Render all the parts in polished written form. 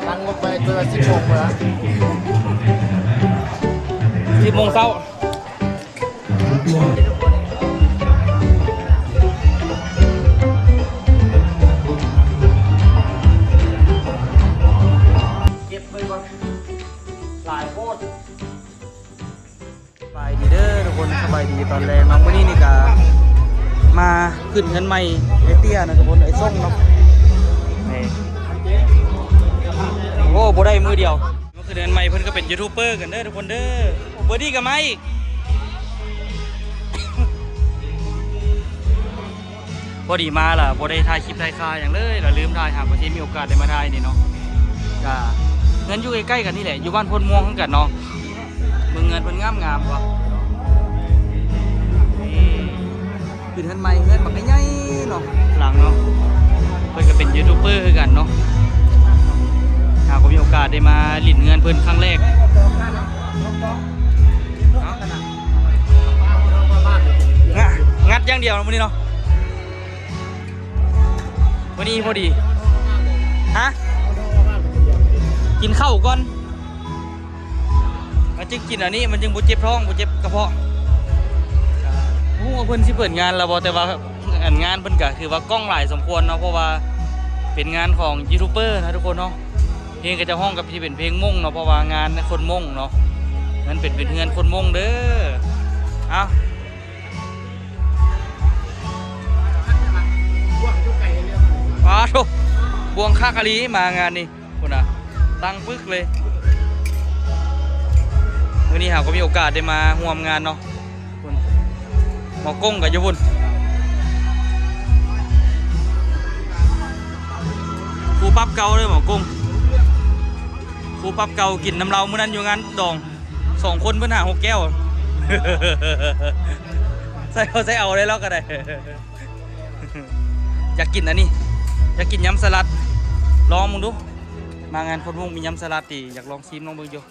นั่งรถไปตัว10 โมงเหรอ10 โมงเช้าเก็บไปก่อนหลายโคตรสบายดีเด้อทุกคนสบายดีตอนแรกเนาะวันนี้นี่ก็มาขึ้นเงินใหม่ไอเตี้ยนะทุกคนไอส่งเนาะนี่โอ้บ่ได้มือเดียวก็คือเงินใหม่เพิ่นก็เป็นยูทูบเบอร์กันเด้อทุกคนเด้อเบอร์ดี้กับไม้พอดีมาล่ะบ่ได้ถ่ายคลิปถ่ายคาอย่างเลยล่ะลืมถ่ายหากว่าสิมีโอกาสได้มาถ่ายนี่เนาะก็เงินอยู่ใกล้ๆกันนี่แหละอยู่บ้านพลม่วงกันเนาะเมืองเงินเพิ่นงามๆว่ะขึ้นเงินใหม่เงินบักใหญ่ๆเนาะหลังเนาะเพิ่นก็เป็นยูทูบเบอร์คือกันเนาะหากว่ามีโอกาสได้มาลิ้นเงินเพิ่นครั้งแรกงัดอย่างเดียวมื้อนี้เนาะวันนี้พอดีฮะกินข้าวก่อนมันจึงกินอันนี้มันจึงบ่เจ็บท้องบ่เจ็บกระเพาะโอ้เพิ่นสิเปิดงานแล้วบ่แต่ว่างานเพิ่นก็คือว่ากล้องหลายสมควรเนาะเพราะว่าเป็นงานของยูทูบเบอร์นะทุกคนเนาะเพลงก็จะห้องกับที่เป็นเพลงม่งเนาะเพราะว่างานคนม่งเนาะงั้นเป็นเงินคนม่งเด้อเอาว้าวทุกบวงค่ากะลีมางานนี่คุณน่ะตั้งปึกเลยวันนี้หากก็มีโอกาสได้มาร่วมงานเนาะคุณหมอก้งกับยุบุญครูปั๊บเก่าเลยหมอกุ้งครูปั๊บเก่ากินน้ำเราเมื่อนั้นอยู่งานดอง2 คนเพิ่นหา6 แก้ว ใส่เอาได้แล้วก็ได้ อยากกินอันนี้อยากกินยำสลัดลองมึงดูมางานคนวงมียำสลัดตีอยากลองชิมลองเบิ่งอยู่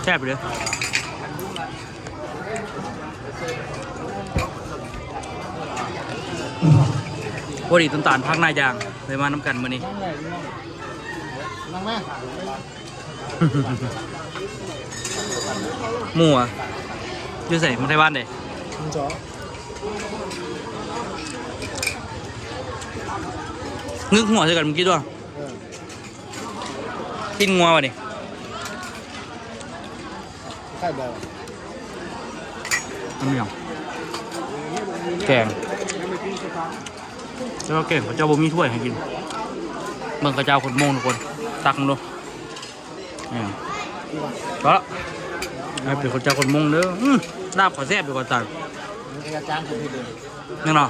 แซ่บเลยพอดีต้นตาลพักนายยางเลยมาน้ำกันมื้อนี้นั่งแม่หมู่อ่ะอยู่ใส่มาไทยบ้านเด้งึกหัวใช่กันเมื่อกี้ด้วยกินงัววะนี่ใช่เบลน้ำยำแกงแล้วก็แกงข้าวเจ้าบ่มีถ้วยให้กินเมืองข้าวเจ้าคนโมงทุกคนตักดูก็แล้วเป็นข้าวเจ้าคนโมงเด้อลาบข้าวแซ่บอยู่ก่อนตักนี่เนาะ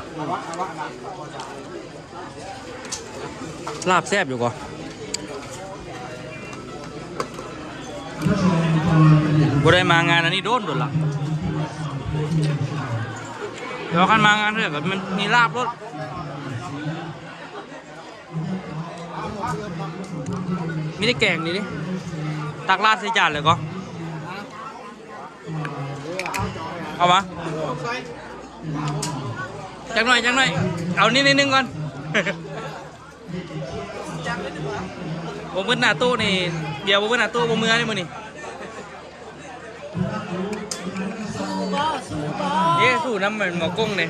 ลาบแซ่บอยู่ก่อนบ่ได้มางานอันนี้โดนละเดี๋ยวกันมางานเถอะแบบมันมีลาบรถมีได้แกงนี่ดิตักลาดใส่จานเลยก็เอามาจังหน่อยเอานิดนึงก่อนผมมืดหน้าตู้นี่เดี๋ยวผมมืดหน้าตู้ผมมือนี่มือนี่สู้น้ำมันหมอกุ้งเนี่ย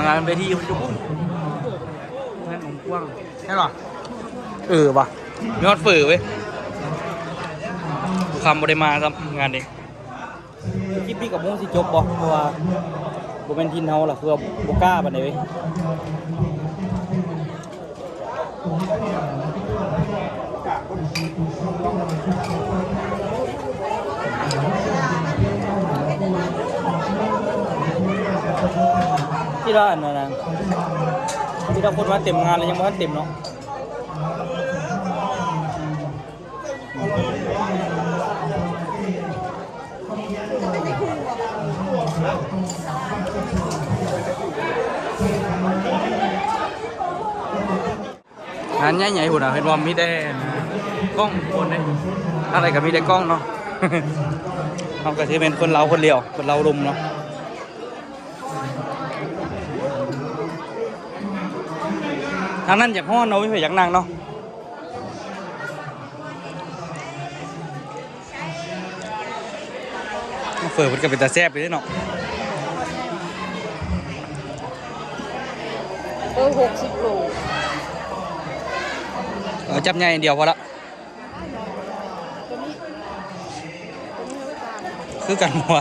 งานไปที่คุณจุ๊บงานของกว้างใช่หรอป่ะมีฮอตฝือเว้ยคำบริมาครับงานนี้คลิปพี่กับมุ้งสิจบบ่เพราะว่าบ่เป็นทินเฮาล่ะคือบ่กล้าปานใดเว้ยที่ร้านนะที่เราคนมาเต็มงานแล้วยังไม่ทันเต็มเนาะ ที่ งานใหญ่ๆหุ่นอ่ะเห็นว่ามีแต่กล้องคนเลยอะไรก็มีแต่กล้องเนาะ เขาก็จะเป็นคนเราคนเดียวคนเรารุมเนาะทางนั้นอยากห้อนเนาะไม่เคยอยากนั่งเนาะเฟิร์มันก็เป็นตาแซ่บไปด้วยเนาะ60 โล จับใหญ่เดียวพอละ ตัวนี้ไว้ตาม คือกันหัว 60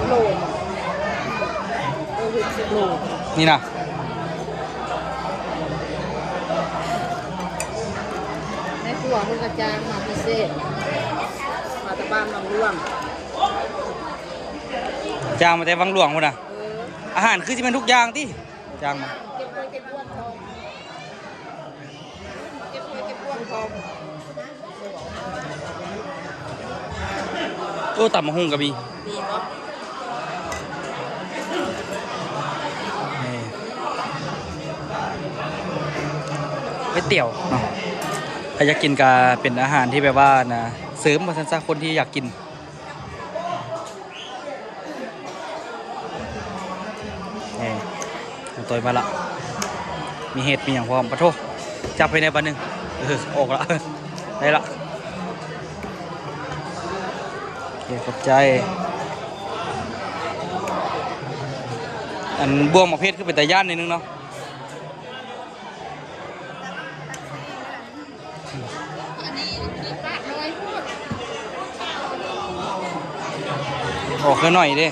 โล60 โล นี่นะ ในครัวมันกระจางมาพิเศษมาตะบ้านน้ำร่วง จางมาแต่วังหลวงหมดอ่ะอาหารคือจะเป็นทุกอย่างที่จางมา เก็บไว้เก็บอ้วนทองเก็บไว้เก็บอ้วนทอง โอ้ตับมะฮุ่งก็มี ดีเนาะ ก๋วยเตี๋ยวเนาะใครอยากกินก็เป็นอาหารที่แบบว่านะเสริมมาสันซะคนที่อยากกินนี่เอาตัวมาละมีเห็ดมีอย่างพร้อมปะโทจับไปในบันหนึ่งออกละ ได้ละโอเคขอบใจอันบ่วงมะเพชรคือเป็นตาย่านนิดนึงเนาะออกกันหน่อยดิ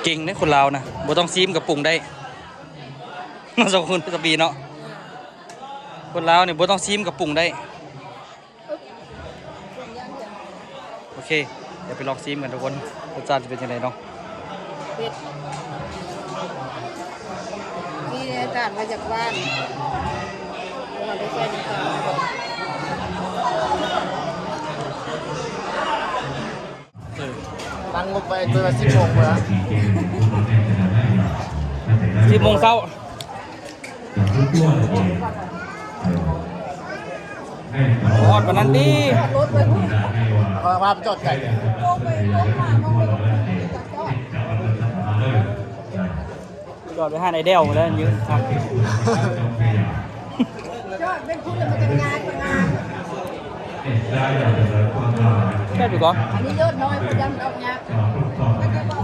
เก่งนะคนลาวนะบ่ต้องซีมกับปรุงได้ น้องสกุลสปีเนาะคนลาวเนี่ยบ่ต้องซีมกับปรุงได้โอเคเดี๋ยวไปลองซีมกันทุกคนรสชาติจะเป็นยังไงเนาะ เผ็ดนี่อากาศมาจากบ้านเราได้ใส่น้ำตาล นั่งรถไปตัวละ10 โมงเลย 10 โมงเช้าออดวันนั้นดิ รถไปพุ่ง ก็ว่าไปจอดไก่เนี่ย ลงไปลงมาลงไปลงจอด จอดไปห้าในเดลมาแล้วยืนครับ จอดเป็นพุ่งแล้วมันจะงานกว่างาน แซ่บอยู่ก่อน อันนี้ยอดน้อยพยายามเอาเนี้ย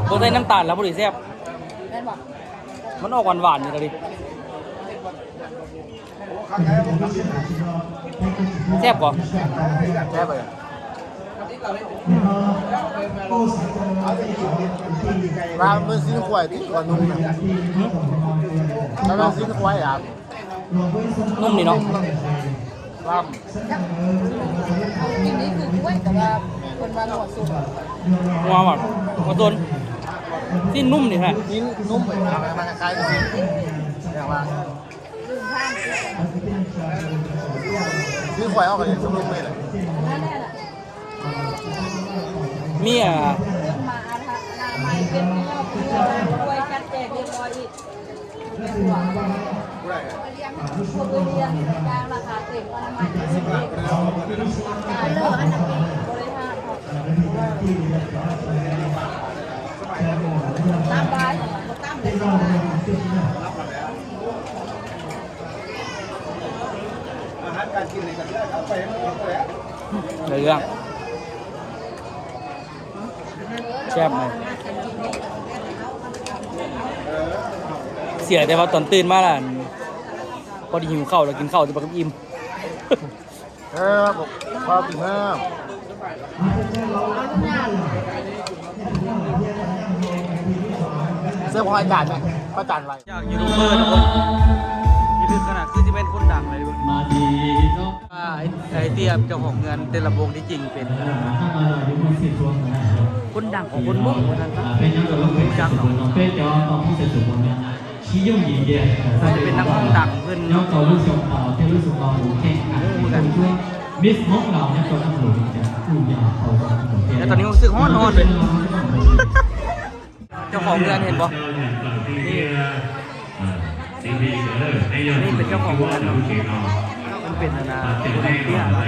โบใส่น้ำตาลแล้วบุหรี่แซ่บ แม่บอก มันออกหวานๆอยู่ตอนนี้แซ่บก่อน แค่ไปร้านมันซื้อควายที่ตัวนุ่มนะแล้วเราซื้อควายอ่ะ นุ่มนี่เนาะ ร้าน กินนี่คือกล้วยแต่ว่าคนมาหมดสุด งัวหวานหัวต้นที่นุ่มนี่แหละ ชิ้นนุ่มไปมันคล้ายๆกันอย่างว่า ลืมท่าน ซื้อควายออกกันเลยนุ่มเลย นั่นแหละ มีอ่ะ เรื่องมาอาณาไม้เป็นเรื่องกล้วยชัดเจนเรียบร้อยอีกเรียบร้อยเลี้ยงพวกเลี้ยงยางราคาเต็มอนามัย10 บาทการเลิกอันนั้นบริหารตามบายตามเลย เลยเรื่องแซ่บเลยเสียแต่ว่าตอนตื่นมาล่ะพอดีหิวข้าวแล้วกินข้าวจะแบบอิ่ม ผมพอถึงเสื้อพอจานไหมพอจานอะไร อยากยูทูบเบอร์ทุกคนนี่คือขนาดคือจะเป็นคนดังเลยว่าไอเตี้ยเจ้าของเงินเต้นลำวงที่จริงเป็นคนดังของคนมุ่งคนนั้นนะดังหรอกจะเป็นนักร้องดังเพื่อนกัน มิสมกเราเนี่ยตัวตำรวจจะผู้ยาวเขาตำรวจ แล้วตอนนี้รู้สึกฮ้อนๆเลยเจ้าของเรือนเห็นบ่นี่เป็นเจ้าของเรือนเนาะมันเป็นนาคนเตี้ยเนาะ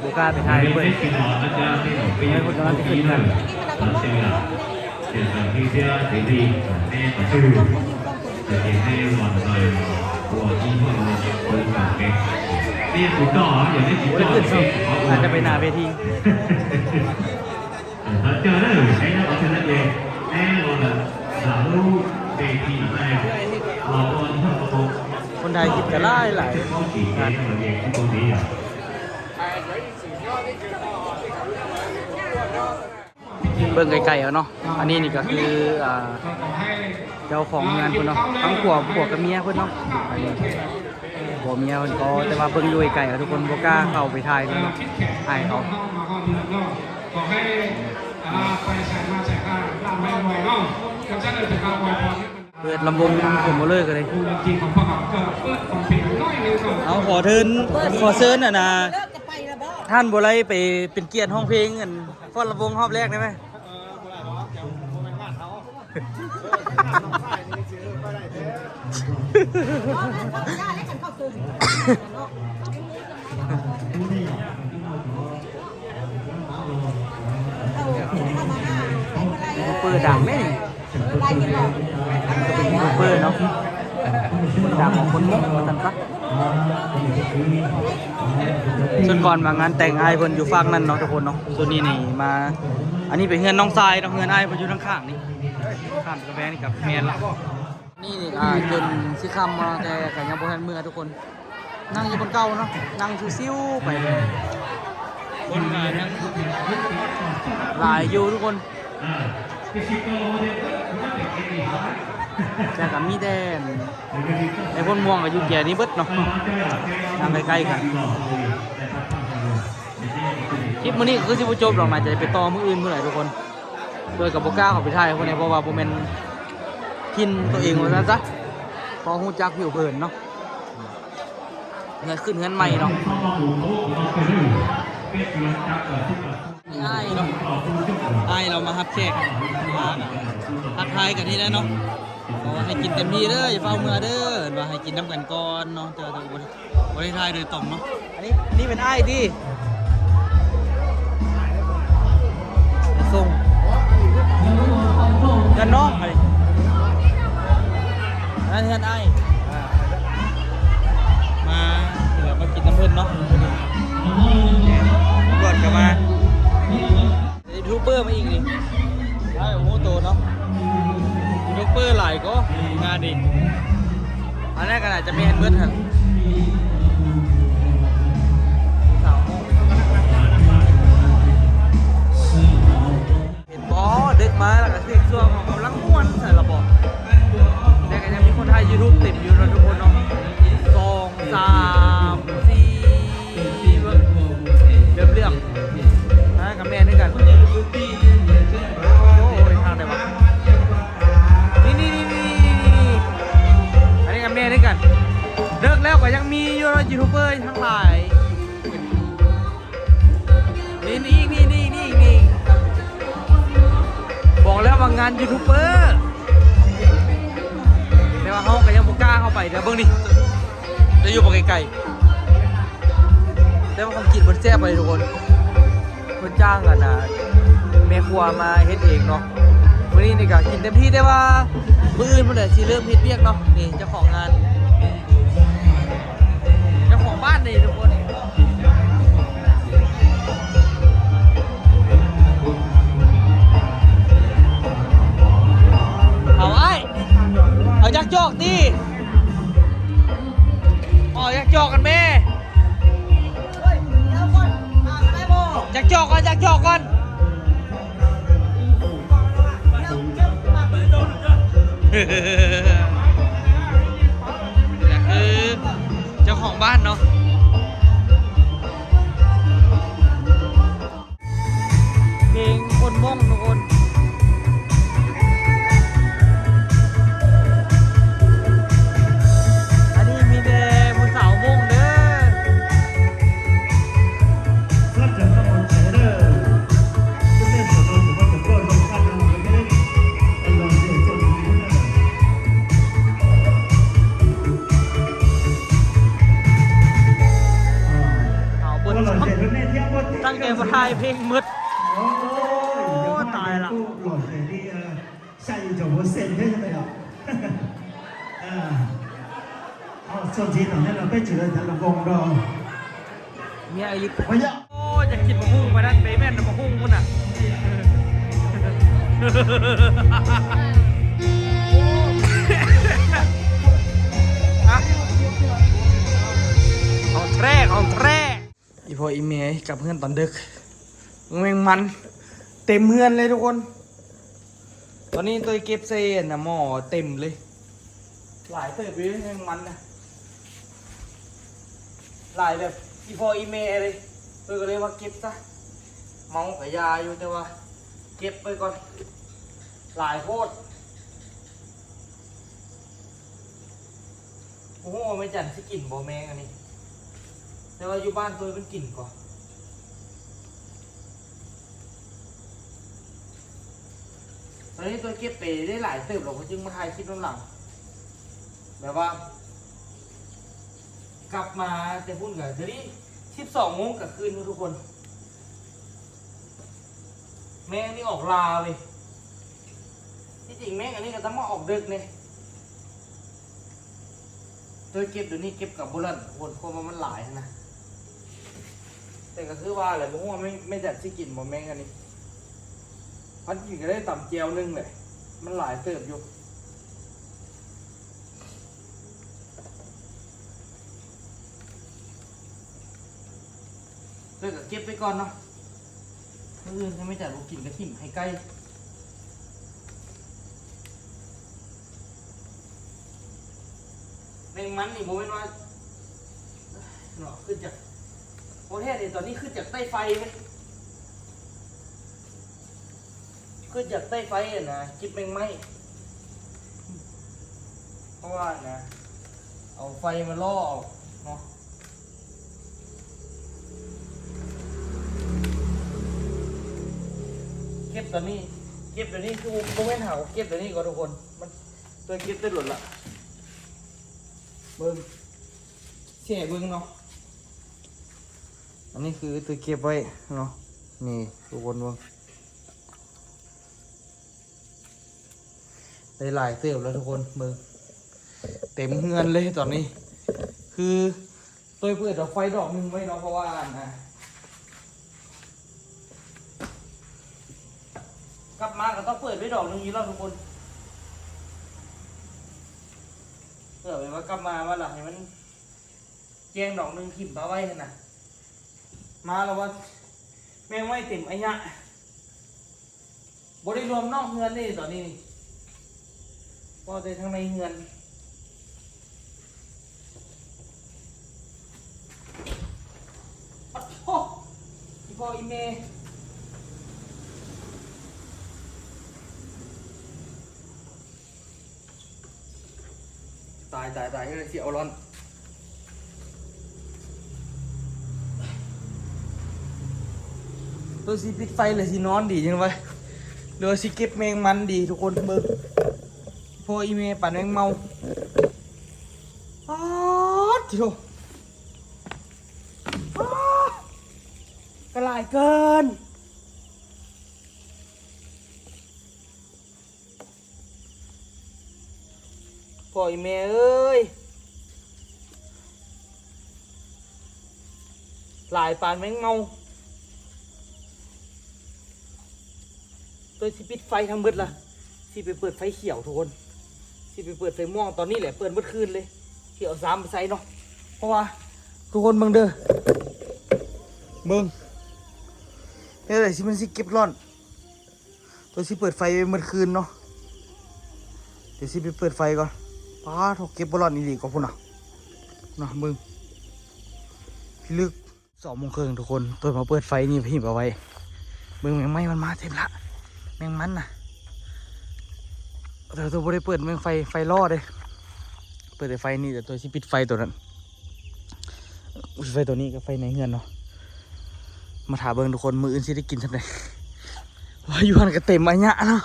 บุกล้าไปถ่ายเพื่อนให้คนกำลังจะขึ้นกันนี่ถูกต้องอย่างนี้ถูกต้อง อาจจะไปหน้าเวที เจอได้หรือใช้ได้เอาชนะเองแน่นอนนะสามลูกเตะทีแรกเราตอนที่เรา คนไทยคิดจะไล่หลาย เข้าขี่งานตัวเองที่ตรงนี้อ่ะ เบิ่งไกลๆเอาเนาะอันนี้นี่ก็คือเจ้าของงานเพิ่นเนาะทั้งผัวกับเมียเพิ่นเนาะอันนี้ผัวเมียเพิ่นก็แต่ว่าเบิ่งอยู่ไกลๆทุกคนบ่กล้าเข้าไปถ่ายเพิ่นเนาะอายเขา ขอให้ไปแสงมาแสงได้ร่ำให้รวยเนาะกับเจ้าหน้าที่การบริหาร เปิดลำวงผมบ่เลิกกันเลย จริงของพวกเขาก็เปิดความผิดน้อยนึงก่อน เอาขอเชิญน่ะนะท่านบ่ไล่ไปเป็นเกียรติห้องเพลงกันฟ้อนลำวงรอบแรกได้ไหมยูทูบเบอร์ดังไหมก็เป็นยูทูบเบอร์เนาะดังของคนมุกมาตันปะส่วนก่อนมางานแต่งไอ้เพิ่นอยู่ฝั่งนั้นเนาะทุกคนเนาะส่วนนี้นี่มาอันนี้เป็นเฮือนน้องทรายเนาะเฮือนไอ้เพิ่นอยู่ข้างๆนี่ข้ามกระแพงนี่กับแมนละนี่จนสิค่ำมาแต่ก็ยังบ่ทันเมื่อทุกคนนั่งอยู่บนเก้าเนาะนั่งซิวๆไปคนก็ยังหลายอยู่ทุกคนแต่กับมีแดนไอ้พ่นม่วงกับยูแก่นี่เบิดเนาะทางใกล้ๆกันคลิปมื้อนี้คือสิบ่จบหรอกนะจะไปต่อมื้ออื่นมื้อไหร่ทุกคนโดยกับโบก้าเขาไปถ่ายคนนี้เพราะว่าโบแมนกินตัวเองว่าซั่นซะพอฮู้จักผิวเผินเนาะเงินขึ้นเงินใหม่เนาะอ้ายเนาะอ้ายเรามาฮับแขกมาทักทายกันนี่แล้วเนาะบอกว่าให้กินเต็มที่เด้ออย่าเฝ้าเมื่อเด้อว่าให้กินน้ำกันก่อนเนาะเจอตัวบริทายโดยตรงเนาะอันนี้เป็นอ้ายที่ส่งกันน้องอะไรนั่นเพื่อนอ้ายมาเดี๋ยวมากินน้ำเพิ่นเนาะกดกันมายูทูบเบอร์มาอีกนี่ใช่โอ้โหโตเนาะยูทูบเบอร์หลายก็งานดีอันแรกก็อาจจะไม่เห็นเบิร์ดฮะเห็นบอเด็กมาแล้วก็เสียงช่วงของกำลังม้วนใส่ระบบแต่ก็ยังมีคนไทยยูทูบติดอยู่นะทุกคนเนาะ2 3 4เรื่องนะกับแม่ด้วยกันโอ้ยทางไหนวะนี่อันนี้กับแม่ด้วยกันเลิกแล้วก็ยังมียูทูบเบอร์ทั้งหลายนี่บอกแล้วว่างานยูทูบเบอร์แต่ว่าเขาก็ยังบ่กล้าเข้าไปเดี๋ยวเบิ่งดิจะอยู่บ่ไกลๆแต่ว่าความกินมันแซ่บไปทุกคนคนจ้างกันนะแม่ครัวมาเฮ็ดเองเนาะวันนี้นี่ก็กินเต็มที่ได้ว่ามื้ออื่นมื้อใดสิเริ่มเฮ็ดเวียกเนาะนี่เจ้าของงานเจ้าของบ้านนี่ทุกคนเอายักจอกดิยักจอกกันแม่ยักจอกก่อนนี่คือเจ้าของบ้านเนาะเพลงคนม่งทุกคนอันนี้มีแต่ผู้สาวม่งเด้อ ายเพลงมืดโอ้ตายละหล่อเลยนี่下一种我显对了没有？好，手机等那个被指的那个风咯。 เมียไอริฟ 我要。 โอ้จะกินมะฮุ่งไปนั่นไปแม่นมะฮุ่งพุ่นน่ะของแท้ของแท้อีพออีเมย์กับเพื่อนตอนดึกแมงมันเต็มเพื่อนเลยทุกคน ตอนนี้ตัวเก็บเซนนะหม้อเต็มเลยหลายเติบเลยแมงมันนะหลายแบบอีพออีเมย์เลยตัวก็เลยว่าเก็บซะเมากับยาอยู่แต่ว่าเก็บไปก่อนหลายโคตรโอ้โหไม่จันสิกลิ่นบ่แมงอันนี้แต่ว่าอยู่บ้านตัวเป็นกลิ่นก่อนตอนนี้ตัวเก็บไปได้หลายเติบหรอกจึงมาถ่ายคลิปน้ำหลังแบบว่ากลับมาแต่พูดกันเดี๋ยวนี้12 โมงกับคืนทุกคนแม่งนี่ออกลาเลยที่จริงแม่งอันนี้ก็ต้องมาออกดึกเนี่ยตัวเก็บเดี๋ยวนี้เก็บกับบุรันคนเพราะว่ามันหลายนะแต่ก็คือว่าแหละผมว่าไม่จัดสิกินบ่แม่งอันนี้พันกินก็ได้ต่ำเจียวนึงเลยมันหลายเติบอยู่เลยก็เก็บไปก่อนเนาะเมื่อคืนจะไม่จัดลูกกินกระถิ่มให้ใกล้แมงมันนี่โมเป็นว่าเนาะขึ้นจากโอ้แท้เนี่ยตอนนี้ขึ้นจากใต้ไฟไหมขึ้นจากใต้ไฟนะกิบแมงไม้เพราะว่านะเอาไฟมาล่อเนาะเก็บตอนนี้เก็บเดี๋ยวนี้คือโมเมนต์หาเก็บเดี๋ยวนี้ก็ทุกคนมันตัวเก็บได้หลุดละเบิ้งเสียเบิ้งเนาะอันนี้คือตัวเก็บไว้เนาะนี่ทุกคนเบิ้งได้หลายเติบแล้วทุกคนเบิ้งเต็มเฮือนเลยตอนนี้คือตัวเปิดดอกไฟดอกหนึ่งไว้เนาะเพราะว่านะกลับมาก็ต้องเปิดไว้ดอกหนึ่งอยู่แล้วทุกคนเผื่อไว้ว่ากลับมาว่าหลังให้มันแจงดอกหนึ่งขิมมาไว้ขนาดมาแล้วว่าแมงไม่เต็มไอ้ยะบริรวมนอกเงินนี่ตอนนี้พอแต่ทางในเงินโอ้อีพออีเมตายเลยเสียวร้อนตัวสีปิดไฟเลยสีนอนดีจังไว้เรือสีเก็บแมงมันดีทุกคนเบิ่งพออีเมปั่นแมงเมาอ๊อดทีโดกระไรเกินพ่ออีเมเอ้ยหลายปานแมงเมาตัวสิปิดไฟทั้งเบิดละสิไปเปิดไฟเขียวทุกคนสิไปเปิดไฟม่วงตอนนี้แหละเปิดเมื่อคืนเลยเขียวซ้ำไปใส่เนาะเพราะว่าทุกคนเบิ่งเด้อเบิ่งนี่แหละสิมันสิเก็บร้อนตัวสิเปิดไฟเมื่อคืนเนาะเดี๋ยวสิไปเปิดไฟก่อนป้าถูกเก็บบอลนี่ดีกว่าพุ่นนะมึงพี่ลึก2 โมงครึ่งทุกคนตัวมาเปิดไฟนี่พี่เอาไว้มึงแมงไม้มันมาเต็มละแมงมันน่ะแต่ตัวไม่ได้เปิดแมงไฟล่อเลยเปิดแต่ไฟนี่แต่ตัวที่ปิดไฟตัวนั้นไฟตัวนี้กับไฟในเงินเนาะมาถามเบิ้งทุกคนมืออื่นสิได้กินทำไงว่าอยู่หันก็เต็มไอ้เนี้ยเนาะ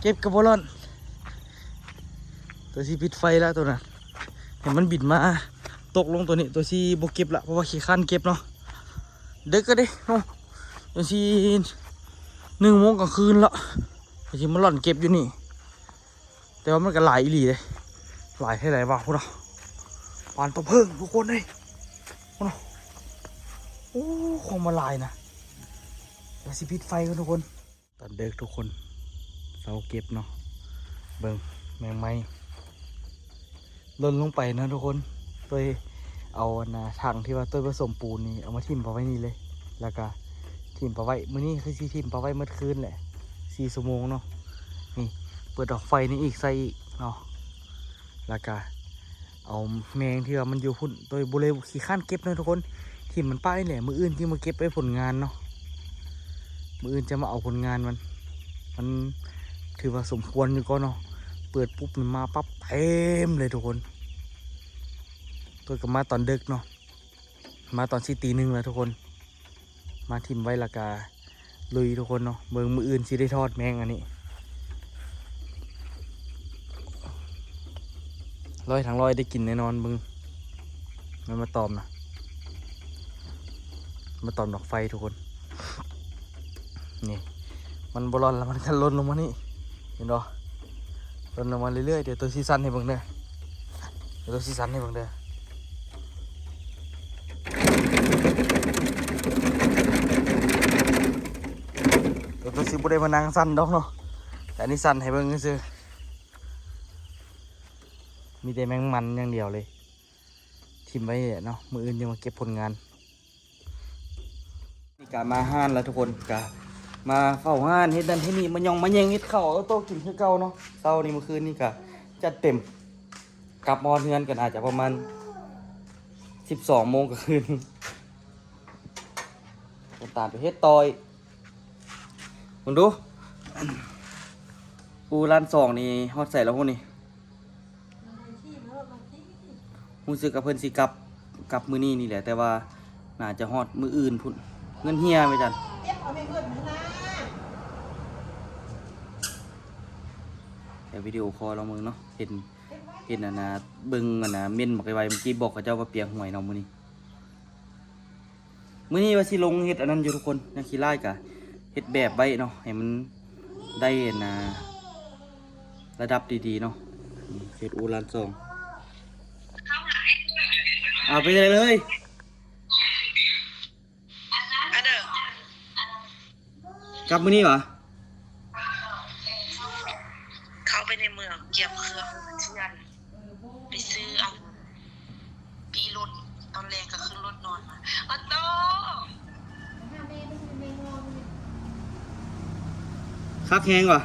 เก็บกับบอลตัวที่ปิดไฟแล้วตัวนั้นเห็นมันบิดมาตกลงตัวนี้ตัวที่บกเก็บละเพราะว่าขี้ข้านเก็บเนาะเด็กก็ดิเนาะ ยังสิ1 โมงกลางคืนละยังสิมาหล่อนเก็บอยู่นี่แต่ว่ามันก็หลายอีหลีเลยหลายให้หลายวะพวกเราปานตัวเพิ่งทุกคนเลยพวกเราโอ้คงมาลายนะอย่าสิปิดไฟกันทุกคนตอนเด็กทุกคนเสาเก็บเนาะเบิ่งแมงไม้ล่นลงไปนะทุกคนตัวเอาถังที่ว่าตัวผสมปูนนี่เอามาทิ่มปะไว้นี่เลยแล้วก็ทิ่มปะไว้มื้อนี้คือสิทิ่มปะไว้เมื่อคืนแหละ4 ชั่วโมงเนาะนี่เปิดดอกไฟนี่อีกใส่อีกเนาะแล้วก็เอาแมงที่ว่ามันอยู่พุ่นโดยบุเรขี้ข้านเก็บนะทุกคนทิ่มมันป้ายแหละมืออื่นที่มาเก็บไปผลงานเนาะมืออื่นจะมาเอาผลงานมันถือว่าสมควรอยู่ก็เนาะเปิดปุ๊บมันมาปั๊บเต็มเลยทุกคนตัวกับมาตอนดึกเนาะมาตอนตี 1แล้วทุกคนมาทิมไว้ละกาลุยทุกคนเนาะเมืองมืออื่นสิได้ทอดแมงอันนี้ร้อยทั้งร้อยได้กินแน่นอนมึงมันมาตอมนะมาตอมดอกไฟทุกคนนี่มันบอลแล้วมันก็ล้นลงมานี่เห็นดอล้นลงมาเรื่อยๆเดี๋ยวตัวซีซันให้เบิ่งเด้อเดี๋ยวตัวซีซันให้เบิ่งเด้อตัวสิบุได้มานั่งสั้นดอกเนาะแต่นี่สั้นให้เบิ่งซื่อมีแต่แมงมันอย่างเดียวเลยทิมไว้เนาะมืออื่นยังมาเก็บผลงานนี่กะมาห้านแล้วทุกคนกะมาเฝ้าห้านเฮ็ดดันเฮ็ดนี่มันยองมันแยงเฮ็ดข้าวเอาโต๊ะกินคือเก่าเนาะเช้านี้เมื่อคืนนี่กะจัดเต็มกลับมอนเฮือนกันอาจจะประมาณ12 โมงกลางคืนตามไปเฮ็ดต่อยมึงดูปูร้าน2นี่ฮอดใส่แล้วพวกนี้รู้สึกกับเพิ่นสิกลับมื้อนี้นี่แหละแต่ว่าน่าจะฮอดมื้ออื่นพุ่นเงินเฮียไปจันแต่วิดีโอคอลเรามึงเนาะเห็นเบิ่งเม่นบอกไว้เมื่อกี้บอกกับเจ้าว่าเปียกหวยเนาะมื้อนี้ว่าสิลงเฮ็ดอันนั้นอยู่ทุกคนนะขี้ไล่กะเฮ็ดแบบไว้เนาะให้มันได้ระดับดีๆเนาะเฮ็ดอูร้าน2เอาไปเลยกลับมื้อนี้เหรอเข้าไปในเมืองเก็บเครื่องเชื่อนไปซื้อเอาปีรถตอนแรกก็ขึ้นรถนอนมาอัตโต คักแฮงว่ะ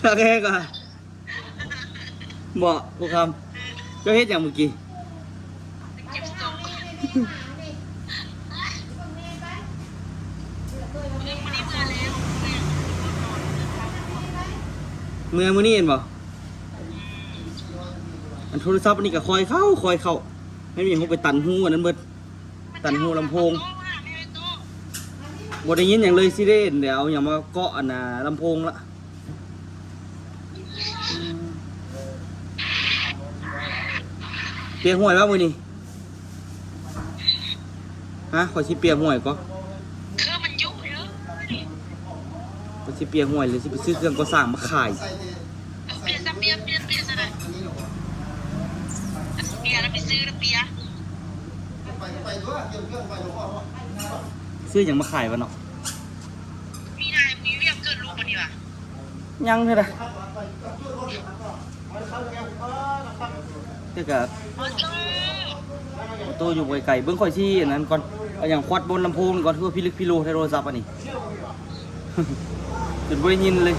คักแฮงว่ะบ่พวกคำเจ้าเฮ็ดอย่างเมื่อกี้ เก็บทรงมื้อนี้เห็นบ่อันโทรศัพท์นี่ก็คอยเข้าไม่มีเขาไปตันหูอันนั้นเบิดตันหูลำโพงบ่ได้ยินอย่างเลยสิเด้เดี๋ยวเอาอย่างมาเกาะอันลำโพงละเปียกห่วยว่ามื้อนี้ฮะขอสิเปียกห่วยก็คือมันยุ่งเยอะขอสิเปียกห่วยเลยสิไปซื้อเครื่องก่อสร้างมาขายเปลี่ยนซะเปลี่ยนซะเลยเปลี่ยนแล้วไปซื้อแล้วเปลี่ยนซื้ออย่างมาขายวะเนาะมีนายมีเรียกเกิดลูกมันดีป่ะยังเท่าไหร่เท่ากับโตอยู่ไกลๆเบิ้งค่อยที่อันนั้นก่อนเอาอย่างควัดบนลำโพงก่อนเพื่อพิลึกพิโลในโทรศัพท์อันนี้ จุดบริยินเลย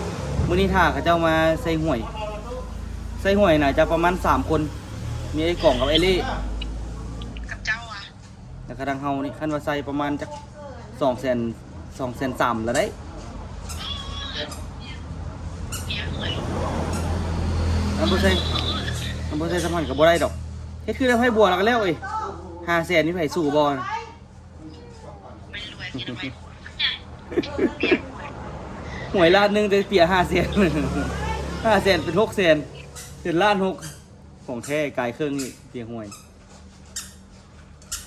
มื้อนี้ท่าเขาเจ้ามาใส่ห่วยน่ะจะประมาณ3 คนมีไอ้กล่องกับไอ้เล่กับเจ้าอ่ะแล้วก็ทางเฮานี่คันว่าใส่ประมาณจัก200,003แล้วได้น้ำบ่ใส่สมันก็บ่ได้ดอกเฮ็ดคือแล้วให้บัวแล้วก็แล้วเอ้ย500,000นี่ไผสู้บ่ไม่รวยที่ทำไมหวยล้านนึงแต่เปีย500,000 500,000เป็น600,000เป็นล้าน6 ของแท้กายเครื่องนี่เปียงห่วย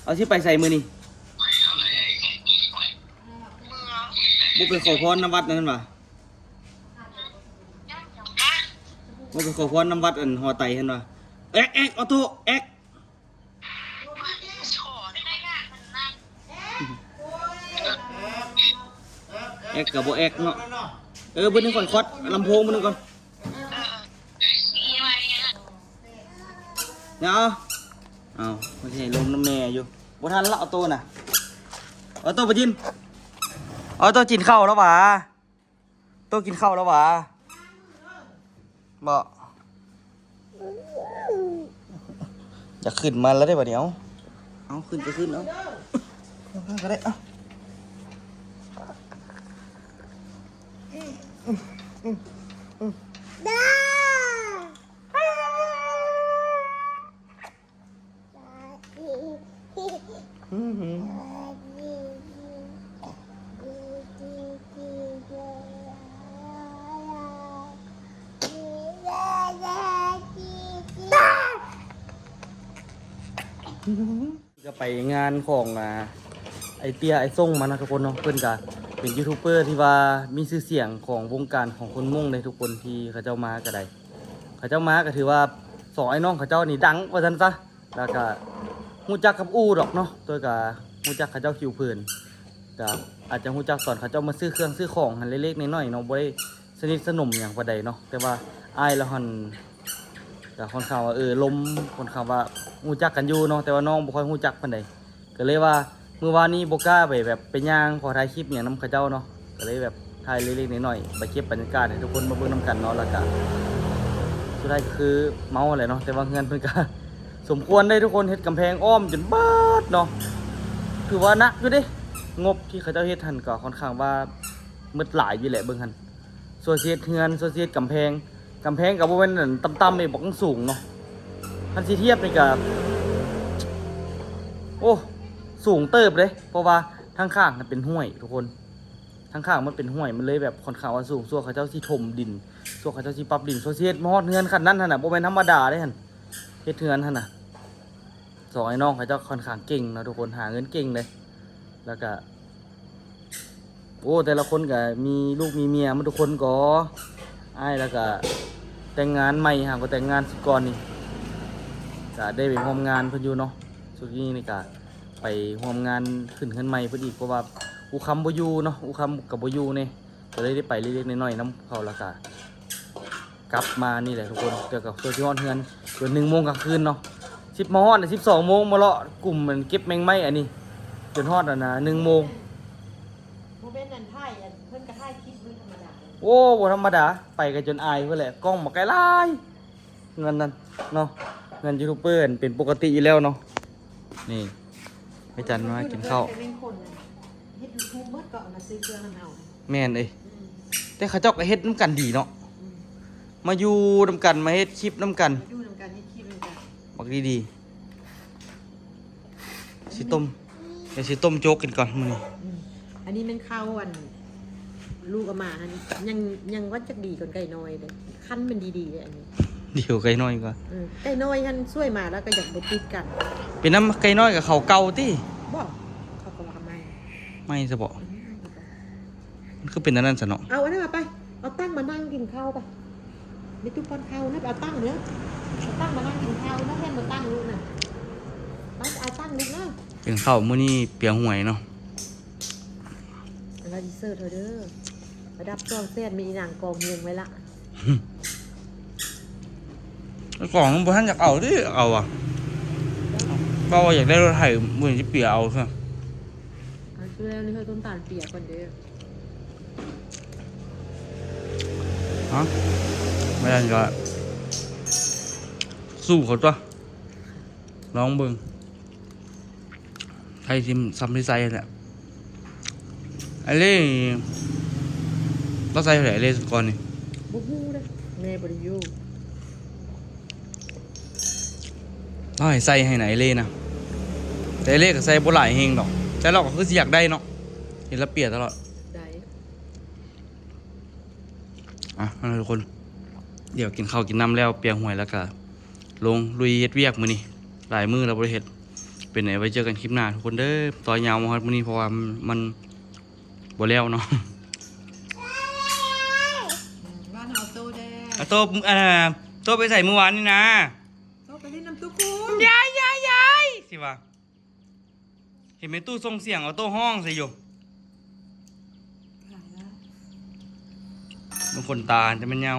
เอาที่ไปใส่มือนี่บุกไปขอพรน้ำวัดนั่นป่ะบุกไปขอพรน้ำวัดอันหอไตเห็นป่ะเอ็กออโต้เอ็กกับโบเอ็กเนาะเบิ้ลนึงก่อนคอดลำโพงเบิ้ลนึงก่อนเนาะเอาไม่ใช่ลมน้ำแม่อยู่บ่ทันละออโต้น่ะออโต้ไปจินออโต้กินข้าวแล้วหวะโต้กินข้าวแล้วหวะบ่จะขึ้นมาแล้วได้ป่ะเดี๋ยวเอาขึ้นก็ขึ้นเอาก็ได้เอาจะไปงานของไอเตียไอส่งมานะทุกคนเนาะเพื่อนกะเป็นยูทูบเบอร์ที่ว่ามีชื่อเสียงของวงการของคนมุ่งเลยทุกคนที่เขาเจ้ามาก็ได้เขาเจ้ามาก็ถือว่าสองไอ้น้องเขาเจ้านี่ดังว่าซั่นซะแล้วก็ฮู้จักกับอู้ดอกเนาะตัวก็ฮู้จักเขาเจ้าคิวเพิ่นก็อาจจะฮู้จักตอนเขาเจ้ามาซื้อเครื่องซื้อของหันเล็กๆน้อยๆเนาะบ่ได้สนิทสนมหยังปานใดเนาะแต่ว่าอ้ายแล้วหันก็ค่อนข้างว่าลมค่อนข้างว่าฮู้จักกันอยู่เนาะแต่ว่าน้องบ่ค่อยฮู้จักปานใดก็เลยว่าเมื่อวานนี้บ่กล้าไปแบบไปย่างขอถ่ายคลิปหยังนำเขาเจ้าเนาะก็เลยแบบถ่ายเล็กๆน้อยๆไปเก็บบรรยากาศให้ทุกคนมาเบิ่งนำกันเนาะแล้วก็สุดท้ายคือเมาอะไรเนาะแต่ว่าเงินเพิ่นก็ สมควรได้ทุกคนเฮ็ดกำแพงอ้อมจนเบิดเนาะถือว่านักอยู่เด้งบที่เขาเจ้าเฮ็ดหั่นก็ค่อนข้างว่ามืดหลายอยู่แหละเบิ่งหั่นส่วนสิเฮ็ดเฮือนส่วนสิเฮ็ดกำแพงก็บ่แม่นนั่นต่ำๆนี่บ่สูงเนาะคันสิเทียบนี่ก็โอ้สูงเติบเลยเพราะว่าทางข้างมันเป็นห้วยทุกคนทางข้างมันเป็นห้วยมันเลยแบบค่อนข้างว่าสูงส่วนเขาเจ้าสิถมดินส่วนเขาเจ้าสิปรับดินส่วนสิเฮ็ดมอดเฮือนคันนั้นหั่นน่ะบ่แม่นธรรมดาเด้หั่นเฮ็ดเฮือนหั่นน่ะสองไอ้น้องเขาเจ้าค่อนข้างเก่งนะทุกคนหาเงินเก่งเลยแล้วก็โอ้แต่ละคนก็มีลูกมีเมียมันทุกคนก็อ้ายแล้วก็แต่งงานใหม่หาก็แต่งงานสิก่อนนี่ก็ได้ไปร่วมงานเพิ่นอยู่เนาะสุดนี้นี่ก็ไปร่วมงานขึ้นเฮือนใหม่เพิ่นอีกเพราะว่าอูคำบ่อยู่เนาะอูคำกับบ่อยู่นี่ก็เลยได้ไปเล็กๆน้อยๆน้ำเขาแล้วก็กลับมานี่แหละทุกคนเจอกับตัวที่ฮอดเฮือนจน1 โมงกลางคืนเนาะ10 โมงฮอด12 โมงมาเลาะกลุ่มมันเก็บแมงไม้อันนี้จนฮอด1 โมงบ่เป็นนั่นถ่ายเพิ่นก็ถ่ายคลิปธรรมดา โอ้บ่ธรรมดาไปกันจนอายเพื่อแหละกล้องมาไกลหลายเงินนั่นเนาะเงินยูทูบเบอร์เป็นปกติอยู่แล้วเนาะนี่ไปจันมากินข้าวเฮ็ด YouTube หมดก็เอามาซื้อเครื่องนำเอาแม่นเอ้ยแต่เขาเจ้าก็เฮ็ดน้ำกันดีเนาะมาอยู่น้ำกันมาเฮ็ดคลิปน้ำกันอยู่นำกันเฮ็ดคลิปนำกันบักดีๆสิต้มเดี๋ยวสิต้มโจ๊กกินก่อนมื้อนี้อันนี้มันข้าวลูกเอามาอันยังว่าจะดีกว่าไก่น้อยเลยคั้นมันดีๆเลยอันนี้เดี๋ยวไก่น้อยก่อนไก่น้อยท่านช่วยมาแล้วก็อยากไปติดกันเป็นน้ำไก่น้อยกับเขาเก่าติบ่เขาก็ว่าไม่ซะบ่มันคือเป็นอันนั้นซะเนาะเอาอันนั้นมาไปเอาตั้งมานั่งกินข้าวไปมีตู้ป้อนข้าวนะเอาตั้งเนื้อเอาตั้งมานั่งกินข้าวนะแค่มาตั้งลูกน่ะเอาตั้งลูกนะเป็นข้าวมื้อนี้เปียห่วยเนาะเราดีเซอร์เธอเด้อระดับช่องแซ่ดมีหนังกองเงินไว้ละกล่องบ่ทันอยากเอาดิเอาอ่ะบ่ว่าอยากได้รถไถมื้อนี้สิเปียเอาซะเอาซื้อแล้วนี่เฮ้ยต้นตาลเปียก่อนเด้อฮะไม่ได้ก็สู้เขาตัวลองเบิ่งไทยซิมซัมที่ใส่แหละไอ้เล่เราใส่ไหนเล่ก่อนนี่บูบูเลยแม่บริยูเราให้ใส่ให้ไหนเล่นะแต่เล่ก็ใส่บ่หลายเฮงดอกแต่เราก็คือสิอยากได้เนาะเห็นแล้วเปียกตลอดได้ทุกคนเดี๋ยวกินข้าวกินน้ำแล้วเปียกห่วยแล้วก็ ลงลุยเฮ็ดเวียกมื้อนี้หลายมื้อแล้วบ่ได้เฮ็ดเป็นไหนไว้เจอกันคลิปหน้าทุกคนเด้อต่อยาวมาฮอดมื้อนี้เพราะว่ามันบ่แล้วเนาะ บ้านเฮาโตแดง โตโตไปใส่เมื่อวานนี่นะ โตไปเล่นน้ำตุ๊กคุณ ยายสิว่าเห็นไหมตู้ส่งเสียงเอาโต้ห้องใส่อยู่บางคนตาจะเป็นเงา